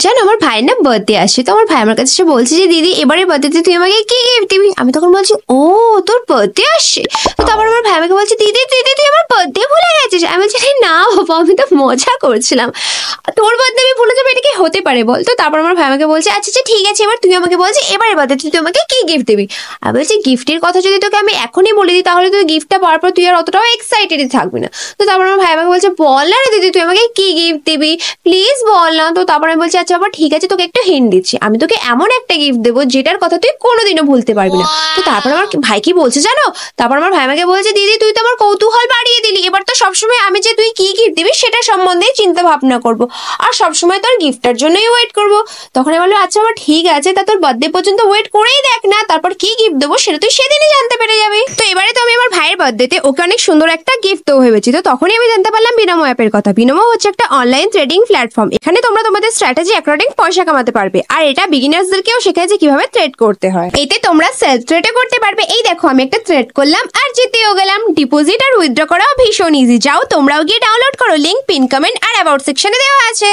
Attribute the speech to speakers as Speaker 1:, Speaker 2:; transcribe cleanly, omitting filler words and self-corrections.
Speaker 1: জানো আমার ভাইয়ের না বার্থডে আসছে, তো আমার ভাই আমার কাছে এসে বলছে যে দিদি এবারে বার্থডেতে তুই আমাকে কি গিফট দিবি। আমি তখন বলছি ও তোর বার্থডে আসছে। তো তারপর আমার ভাই আমাকে বলছে দিদি দিদি তুই আমার বার্থডে ভুলে গেছিস। আমি বলছি না বাবা আমি তো মজা করছিলাম, তোর বার্থডে আমি ভুলে যাবো এটা কি হতে পারে বল। তো তারপর আমার ভাই আমাকে বলছে আচ্ছা আচ্ছা ঠিক আছে এবার তুই আমাকে বলছি এবারে বার্থডেতে তুই আমাকে কি গিফট দিবি। আমি বলছি গিফটের কথা যদি তোকে আমি এখনই বলে দিই তাহলে তুই গিফটটা পাওয়ার পর তুই আর অতটাও এক্সাইটেড থাকবি না। তো তারপর আমার ভাই আমাকে বলছে বল না রে দিদি তুই আমাকে কি গিফট দিবি প্লিজ বল না। তো তারপর আমি বলছি আচ্ছা বাবা ঠিক আছে তোকে একটা হিন্ট দিচ্ছি, আমি তোকে এমন একটা গিফট দেবো যেটার কথা তুই কোনোদিনও ভুলতে পারবি না। তো তারপর আমার ভাই কি বলছে জানো, তারপর আমার ভাই আমাকে বলছে দিদি তুই তো আমার কৌতূহল বাড়িয়ে দিলি, এবার তো সবসময় আমি যে তুই কি গিফট দিবি সেটা সম্বন্ধে চিন্তা ভাবনা করবো আর সবসময় তোর গিফটের জন্যই ওয়েট করবো। তখন আমি বললাম আচ্ছা আমার ঠিক আছে তা তোর বার্থডে পর্যন্ত ওয়েট করেই দেখ না, তারপর কি গিফট দেবো সেটা তুই সেদিনই জানতে পেরে যাবি। তো এবারে তো আমি আমার ভাইয়ের বার্থডেতে ওকে অনেক সুন্দর একটা গিফট দেবো ভেবেছি। তো তখনই আমি জানতে পারলাম বিনোমো অ্যাপের কথা। বিনোমো হচ্ছে একটা অনলাইন ট্রেডিং প্ল্যাটফর্ম, এখানে তোমরা তোমাদের স্ট্র্যাটেজি অ্যাকর্ডিং পয়সা কামাতে পারবে আর এটা বিগিনার্সদেরকেও শেখায় যে কিভাবে ট্রেড করতে হয়। এতে তোমরা সেলফ ট্রেডও করতে পারবে। এই দেখো আমি একটা ট্রেড করলাম আর জিতেও গেলাম। ডিপোজিট আর উইথড্র করাও ভীষণ ইজি, যাও তোমরাও গিয়ে ডাউনলোড করো, লিংক পিন কমেন্ট আর অ্যাবাউট সেকশনে দেওয়া আছে।